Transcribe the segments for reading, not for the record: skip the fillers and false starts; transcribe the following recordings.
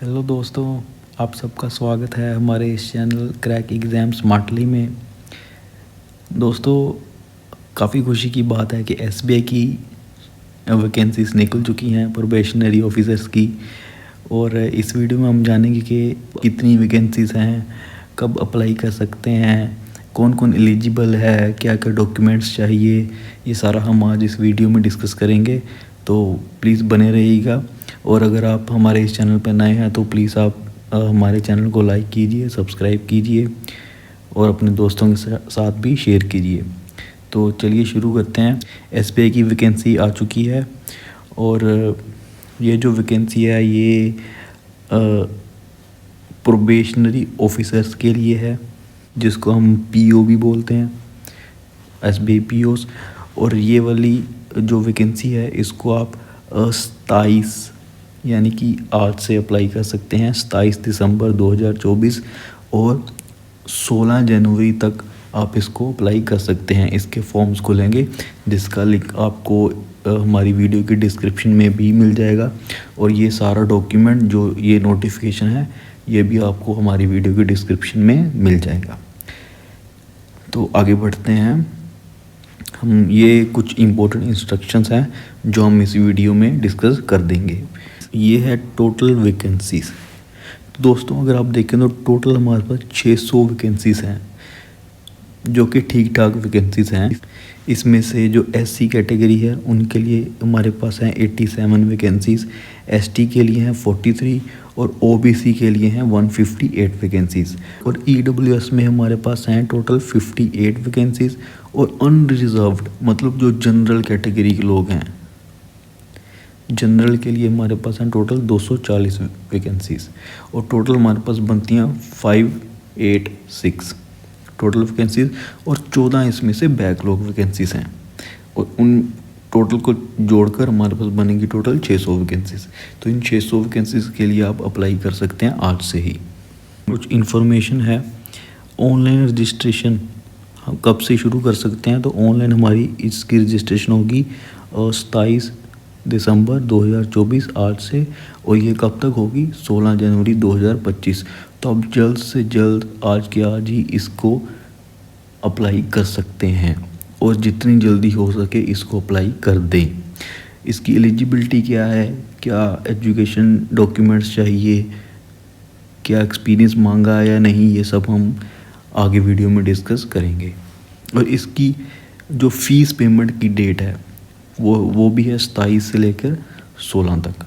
Hello दोस्तों, आप सबका स्वागत है हमारे इस चैनल क्रैक एग्ज़ाम स्मार्टली में। दोस्तों, काफ़ी खुशी की बात है कि एसबीआई की वैकेंसीज निकल चुकी हैं प्रोबेशनरी ऑफिसर्स की। और इस वीडियो में हम जानेंगे कि कितनी वैकेंसीज हैं, कब अप्लाई कर सकते हैं, कौन कौन एलिजिबल है, क्या क्या डॉक्यूमेंट्स चाहिए। ये सारा हम आज इस वीडियो में डिस्कस करेंगे, तो प्लीज़ बने रहिएगा। और अगर आप हमारे इस चैनल पर नए हैं तो प्लीज़ आप हमारे चैनल को लाइक कीजिए, सब्सक्राइब कीजिए और अपने दोस्तों के साथ भी शेयर कीजिए। तो चलिए शुरू करते हैं। एसबीआई की वैकेंसी आ चुकी है और ये जो वैकेंसी है ये प्रोबेशनरी ऑफिसर्स के लिए है, जिसको हम पीओ भी बोलते हैं, एसबीआई पीओस। और ये वाली जो वैकेंसी है इसको आप 27 यानी कि आज से अप्लाई कर सकते हैं, 27 दिसंबर 2024 और 16 जनवरी तक आप इसको अप्लाई कर सकते हैं। इसके फॉर्म्स खुलेंगे जिसका लिंक आपको हमारी वीडियो की डिस्क्रिप्शन में भी मिल जाएगा। और ये सारा डॉक्यूमेंट जो ये नोटिफिकेशन है ये भी आपको हमारी वीडियो की डिस्क्रिप्शन में मिल जाएगा। तो आगे बढ़ते हैं। हम ये कुछ इम्पोर्टेंट इंस्ट्रक्शंस हैं जो हम इस वीडियो में डिस्कस कर देंगे। ये है टोटल वैकेंसीज। तो दोस्तों, अगर आप देखें तो टोटल हमारे पास 600 वैकेंसीज हैं, जो कि ठीक ठाक वैकेंसीज हैं। इसमें से जो एससी कैटेगरी है उनके लिए हमारे पास हैं 87 वैकेंसीज, एसटी के लिए हैं 43 और ओबीसी के लिए हैं 158 वैकेंसीज। और ईडब्ल्यूएस में हमारे पास हैं टोटल 58 वैकेंसीज। और अनरिजर्व्ड मतलब जो जनरल कैटेगरी के लोग हैं, जनरल के लिए हमारे पास हैं टोटल 240 वैकेंसीज। और टोटल हमारे पास बनती हैं 586 टोटल वैकेंसीज। और 14 इसमें से बैकलॉग वैकेंसीज हैं। और उन टोटल को जोड़कर हमारे पास बनेगी टोटल 600 वैकेंसीज। तो इन 600 वैकेंसीज के लिए आप अप्लाई कर सकते हैं आज से ही। कुछ इन्फॉर्मेशन है। ऑनलाइन रजिस्ट्रेशन हम कब से शुरू कर सकते हैं? तो ऑनलाइन हमारी इसकी रजिस्ट्रेशन होगी 27 दिसंबर 2024 आज से। और ये कब तक होगी? 16 जनवरी 2025। तो आप जल्द से जल्द आज के आज ही इसको अप्लाई कर सकते हैं और जितनी जल्दी हो सके इसको अप्लाई कर दें। इसकी एलिजिबिलिटी क्या है, क्या एजुकेशन डॉक्यूमेंट्स चाहिए, क्या एक्सपीरियंस मांगा है या नहीं, ये सब हम आगे वीडियो में डिस्कस करेंगे। और इसकी जो फ़ीस पेमेंट की डेट है वो भी है 27 से लेकर 16 तक।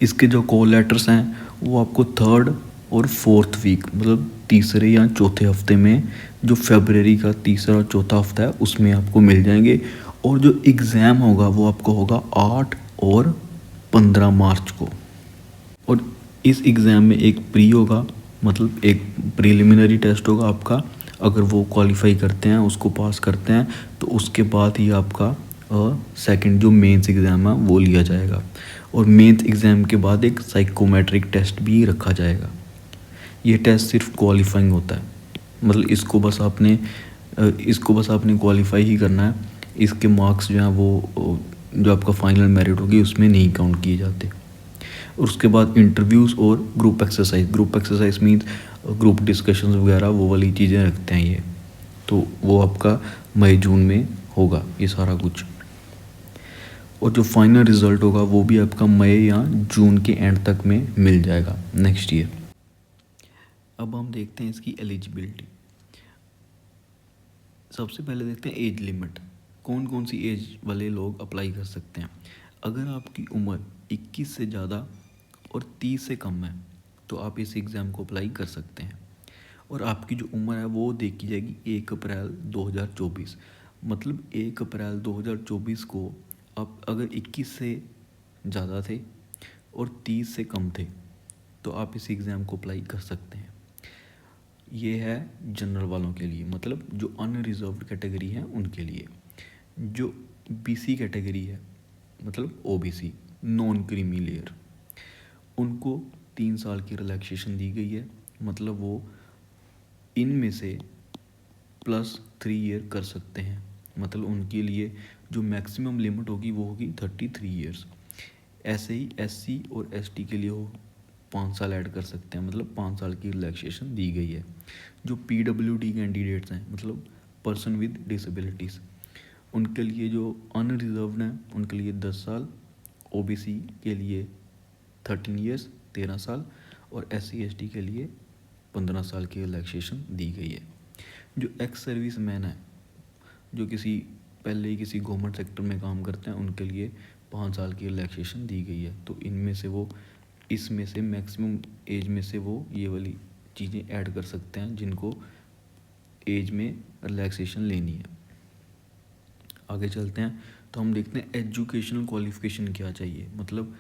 इसके जो कॉल लेटर्स हैं वो आपको 3rd और 4th वीक मतलब तीसरे या चौथे हफ्ते में, जो फरवरी का तीसरा और चौथा हफ्ता है उसमें आपको मिल जाएंगे। और जो एग्ज़ाम होगा वो आपको होगा 8 और 15 मार्च को। और इस एग्ज़ाम में एक प्री होगा, मतलब एक प्रिलिमिनरी टेस्ट होगा आपका। अगर वो क्वालिफाई करते हैं, उसको पास करते हैं, तो उसके बाद ही आपका सेकंड जो मेंस एग्ज़ाम है वो लिया जाएगा। और मेंस एग्ज़ाम के बाद एक साइकोमेट्रिक टेस्ट भी रखा जाएगा। ये टेस्ट सिर्फ क्वालिफाइंग होता है, मतलब इसको बस आपने क्वालिफाई ही करना है। इसके मार्क्स जो हैं वो जो आपका फाइनल मेरिट होगी उसमें नहीं काउंट किए जाते। और उसके बाद इंटरव्यूज़ और group exercise means group discussions वगैरह वो वाली चीज़ें रखते हैं ये। तो वो आपका मई जून में होगा ये सारा कुछ। और जो फाइनल रिज़ल्ट होगा वो भी आपका मई या जून के एंड तक में मिल जाएगा नेक्स्ट ईयर। अब हम देखते हैं इसकी एलिजिबिलिटी। सबसे पहले देखते हैं एज लिमिट, कौन कौन सी एज वाले लोग अप्लाई कर सकते हैं। अगर आपकी उम्र 21 से ज़्यादा और 30 से कम है तो आप इस एग्ज़ाम को अप्लाई कर सकते हैं। और आपकी जो उम्र है वो देखी जाएगी 1 अप्रैल 2024, मतलब 1 अप्रैल 2024 को आप अगर 21 से ज़्यादा थे और 30 से कम थे तो आप इस एग्ज़ाम को अप्लाई कर सकते हैं। ये है जनरल वालों के लिए, मतलब जो अनरिजर्व्ड कैटेगरी है उनके लिए। जो बीसी कैटेगरी है मतलब ओबीसी, नॉन क्रीमी लेयर, उनको 3 साल की रिलैक्सेशन दी गई है। मतलब वो इनमें से +3 ईयर कर सकते हैं। मतलब उनके लिए जो मैक्सिमम लिमिट होगी वो होगी 33 ईयर्स। ऐसे ही एससी और एसटी के लिए वो 5 साल ऐड कर सकते हैं, मतलब 5 साल की रिलैक्सेशन दी गई है। जो पीडब्ल्यूडी कैंडिडेट्स हैं, मतलब पर्सन विद डिसेबिलिटीज़, उनके लिए जो अनरिजर्व्ड हैं उनके लिए 10 साल, ओबीसी के लिए 13 ईयर्स 13 साल और एससी एसटी के लिए 15 साल की रिलैक्सेशन दी गई है। जो एक्स सर्विस मैन है, जो पहले ही किसी गवर्नमेंट सेक्टर में काम करते हैं, उनके लिए 5 साल की रिलैक्सेशन दी गई है। तो इसमें से मैक्सिमम एज में से वो ये वाली चीज़ें ऐड कर सकते हैं जिनको एज में रिलैक्सेशन लेनी है। आगे चलते हैं तो हम देखते हैं एजुकेशनल क्वालिफिकेशन क्या चाहिए, मतलब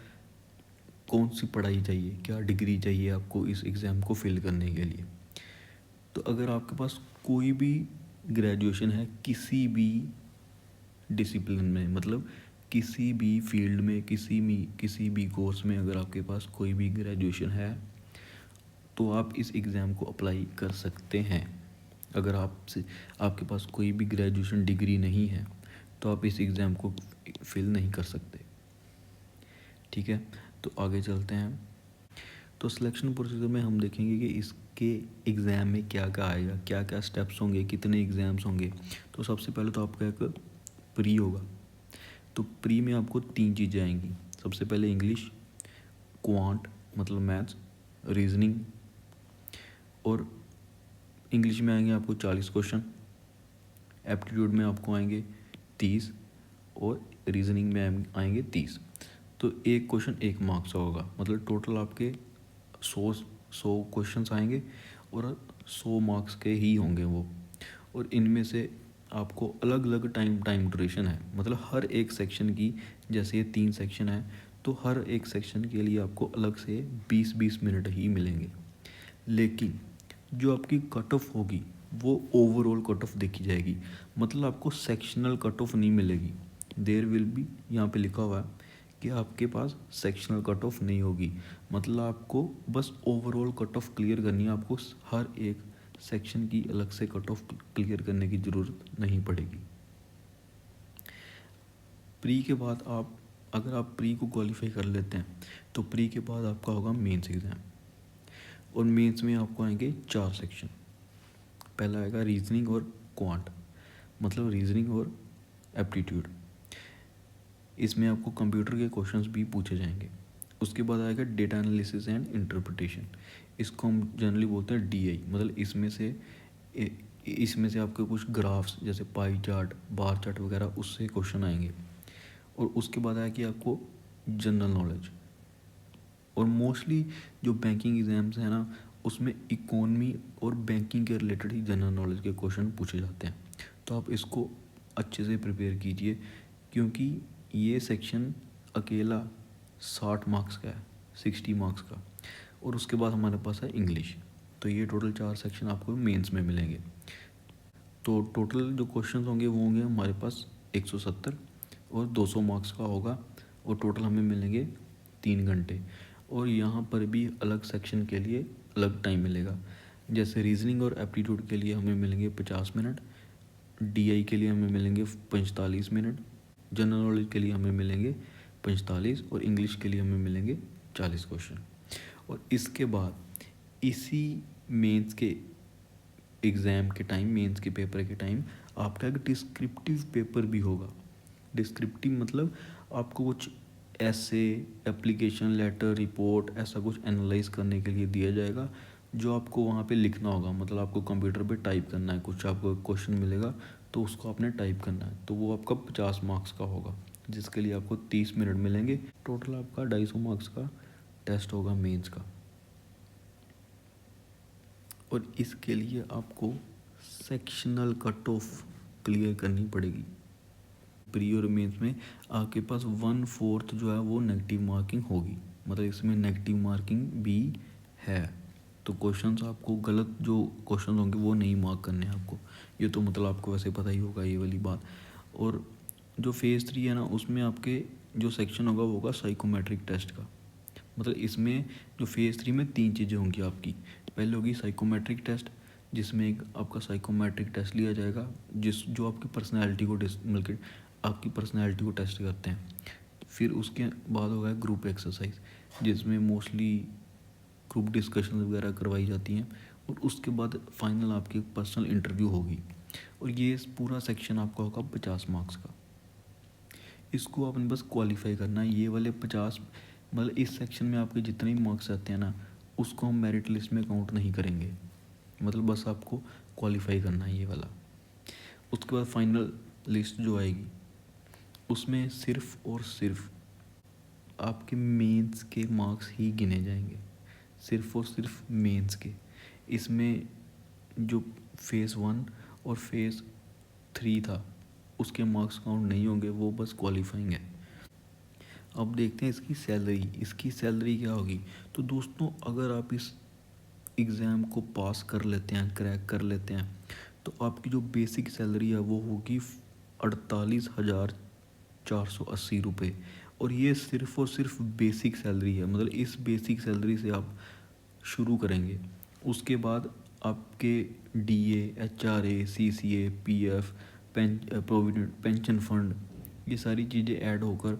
कौन सी पढ़ाई चाहिए, क्या डिग्री चाहिए आपको इस एग्ज़ाम को फिल करने के लिए। तो अगर आपके पास कोई भी ग्रेजुएशन है किसी भी डिसिप्लिन में, मतलब किसी भी फील्ड में, किसी भी कोर्स में अगर आपके पास कोई भी ग्रेजुएशन है तो आप इस एग्ज़ाम को अप्लाई कर सकते हैं। अगर आपके पास कोई भी ग्रेजुएशन डिग्री नहीं है तो आप इस एग्ज़ाम को फिल नहीं कर सकते। ठीक है, तो आगे चलते हैं। तो सिलेक्शन प्रोसीजर में हम देखेंगे कि इसके एग्ज़ाम में क्या क्या आएगा, क्या क्या स्टेप्स होंगे, कितने एग्ज़ाम्स होंगे। तो सबसे पहले तो आपका एक प्री होगा। तो प्री में आपको 3 चीज़ें आएंगी। सबसे पहले इंग्लिश, क्वांट मतलब मैथ्स, रीजनिंग। और इंग्लिश में आएंगे आपको 40 क्वेश्चन, एप्टीट्यूड में आपको आएंगे 30 और रीजनिंग में आएंगे 30। तो एक क्वेश्चन 1 मार्क्स का होगा, मतलब टोटल आपके 100 क्वेश्चंस आएंगे और 100 मार्क्स के ही होंगे वो। और इनमें से आपको अलग अलग टाइम ड्यूरेशन है, मतलब हर एक सेक्शन की, जैसे ये 3 सेक्शन है तो हर एक सेक्शन के लिए आपको अलग से 20-20 मिनट ही मिलेंगे। लेकिन जो आपकी कट ऑफ होगी वो ओवरऑल कट ऑफ देखी जाएगी, मतलब आपको सेक्शनल कट ऑफ नहीं मिलेगी। देयर विल बी, यहाँ पे लिखा हुआ है कि आपके पास सेक्शनल कट ऑफ नहीं होगी, मतलब आपको बस ओवरऑल कट ऑफ क्लियर करनी है। आपको हर एक सेक्शन की अलग से कट ऑफ क्लियर करने की ज़रूरत नहीं पड़ेगी। प्री के बाद अगर आप प्री को क्वालिफाई कर लेते हैं तो प्री के बाद आपका होगा मेंस एग्ज़ाम। और मेंस में आपको आएंगे 4 सेक्शन। पहला आएगा रीजनिंग और क्वांट, मतलब रीजनिंग और एप्टीट्यूड। इसमें आपको कंप्यूटर के क्वेश्चंस भी पूछे जाएंगे। उसके बाद आएगा डेटा एनालिसिस एंड इंटरप्रिटेशन, इसको हम जनरली बोलते हैं डीआई, मतलब इसमें से आपके कुछ ग्राफ्स जैसे पाई चार्ट, बार चार्ट वगैरह उससे क्वेश्चन आएंगे। और उसके बाद आएगी आपको जनरल नॉलेज। और मोस्टली जो बैंकिंग एग्ज़ाम्स हैं ना, उसमें इकोनॉमी और बैंकिंग के रिलेटेड ही जनरल नॉलेज के क्वेश्चन पूछे जाते हैं। तो आप इसको अच्छे से प्रिपेयर कीजिए, क्योंकि ये सेक्शन अकेला 60 मार्क्स का है, 60 मार्क्स का। और उसके बाद हमारे पास है इंग्लिश। तो ये टोटल 4 सेक्शन आपको मेंस में मिलेंगे। तो टोटल जो क्वेश्चन होंगे वो होंगे हमारे पास 170 और 200 मार्क्स का होगा। और टोटल हमें मिलेंगे 3 घंटे। और यहाँ पर भी अलग सेक्शन के लिए अलग टाइम मिलेगा। जैसे रीजनिंग और एप्टीट्यूड के लिए हमें मिलेंगे 50 मिनट, डीआई के लिए हमें मिलेंगे 45 मिनट, जनरल नॉलेज के लिए हमें मिलेंगे 45 और इंग्लिश के लिए हमें मिलेंगे 40 क्वेश्चन। और इसके बाद इसी मेंस के एग्ज़ाम के टाइम, मेंस के पेपर के टाइम आपका एक डिस्क्रिप्टिव पेपर भी होगा। डिस्क्रिप्टिव मतलब आपको कुछ ऐसे एप्लीकेशन लेटर रिपोर्ट ऐसा कुछ एनालाइज करने के लिए दिया जाएगा, जो आपको वहाँ पे लिखना होगा, मतलब आपको कंप्यूटर पे टाइप करना है। कुछ आपको क्वेश्चन मिलेगा तो उसको आपने टाइप करना है, तो वो आपका 50 मार्क्स का होगा, जिसके लिए आपको 30 मिनट मिलेंगे। टोटल आपका 250 मार्क्स का टेस्ट होगा मेंस का। और इसके लिए आपको सेक्शनल कट ऑफ क्लियर करनी पड़ेगी। प्री और मेंस में आपके पास 1/4 जो है वो नेगेटिव मार्किंग होगी, मतलब इसमें नेगेटिव मार्किंग भी है। तो क्वेश्चंस आपको गलत जो क्वेश्चन होंगे वो नहीं मार्क करने हैं आपको। ये तो मतलब आपको वैसे पता ही होगा ये वाली बात। और जो फेज़ 3 है ना, उसमें आपके जो सेक्शन होगा वो होगा साइकोमेट्रिक टेस्ट का। मतलब इसमें जो फेज़ 3 में 3 चीज़ें होंगी आपकी। पहले होगी साइकोमेट्रिक टेस्ट, जिसमें एक आपका साइकोमेट्रिक टेस्ट लिया जाएगा जो आपकी पर्सनैलिटी को मतलब आपकी पर्सनैलिटी को टेस्ट करते हैं। फिर उसके बाद होगा ग्रुप एक्सरसाइज, जिसमें मोस्टली ग्रुप डिस्कशन वगैरह करवाई जाती हैं। और उसके बाद फाइनल आपकी पर्सनल इंटरव्यू होगी। और ये पूरा सेक्शन आपका होगा 50 मार्क्स का। इसको आपने बस क्वालिफाई करना है। ये वाले 50 मतलब इस सेक्शन में आपके जितने भी मार्क्स आते हैं ना, उसको हम मेरिट लिस्ट में काउंट नहीं करेंगे। मतलब बस आपको क्वालिफाई करना है ये वाला। उसके बाद फाइनल लिस्ट जो आएगी उसमें सिर्फ और सिर्फ आपके मेंस के मार्क्स ही गिने जाएंगे, सिर्फ और सिर्फ मेंस के। इसमें जो फेज़ 1 और फेज़ 3 था उसके मार्क्स काउंट नहीं होंगे, वो बस क्वालिफाइंग है। अब देखते हैं इसकी सैलरी क्या होगी। तो दोस्तों अगर आप इस एग्ज़ाम को पास कर लेते हैं, क्रैक कर लेते हैं, तो आपकी जो बेसिक सैलरी है वो होगी 48,480 रुपये। और ये सिर्फ़ और सिर्फ बेसिक सैलरी है। मतलब इस बेसिक सैलरी से आप शुरू करेंगे। उसके बाद आपके DA, HRA, CCA, PF, provident pension fund, ये सारी चीज़ें ऐड होकर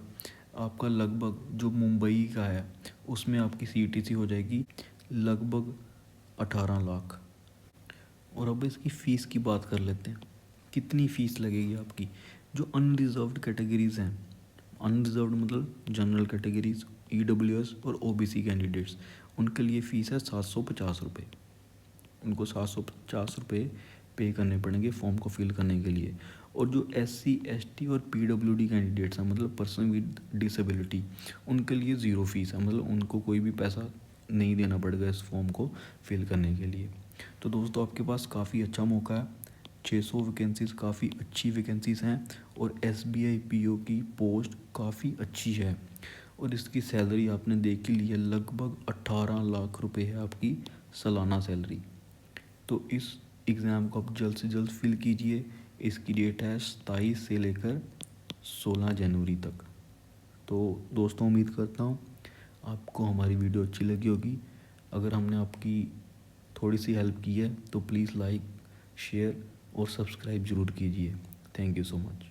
आपका लगभग जो मुंबई का है उसमें आपकी सीटीसी हो जाएगी लगभग 18 लाख। और अब इसकी फ़ीस की बात कर लेते हैं। कितनी फ़ीस लगेगी आपकी? जो अनरिजर्व्ड कैटेगरीज़ हैं, अनरिजर्व्ड मतलब जनरल कैटेगरीज, ईडब्ल्यूएस और ओबीसी कैंडिडेट्स, उनके लिए फ़ीस है 750 रुपये। उनको 750 रुपये पे करने पड़ेंगे फॉर्म को फिल करने के लिए। और जो एससी, एसटी और पीडब्ल्यूडी कैंडिडेट्स हैं, मतलब पर्सन विद डिसेबिलिटी, उनके लिए ज़ीरो फीस है। मतलब उनको कोई भी पैसा नहीं देना पड़ेगा इस फॉर्म को फिल करने के लिए। तो दोस्तों आपके पास काफ़ी अच्छा मौका है। 600 वैकेंसीज़ काफ़ी अच्छी वैकेंसीज़ हैं। और एसबीआई पीओ की पोस्ट काफ़ी अच्छी है। और इसकी सैलरी आपने देख ही ली है, लगभग 18 लाख रुपए है आपकी सालाना सैलरी। तो इस एग्ज़ाम को आप जल्द से जल्द फिल कीजिए। इसकी डेट है 27 से लेकर 16 जनवरी तक। तो दोस्तों उम्मीद करता हूँ आपको हमारी वीडियो अच्छी लगी होगी। अगर हमने आपकी थोड़ी सी हेल्प की है तो प्लीज़ लाइक, शेयर और सब्सक्राइब ज़रूर कीजिए। Thank you so much.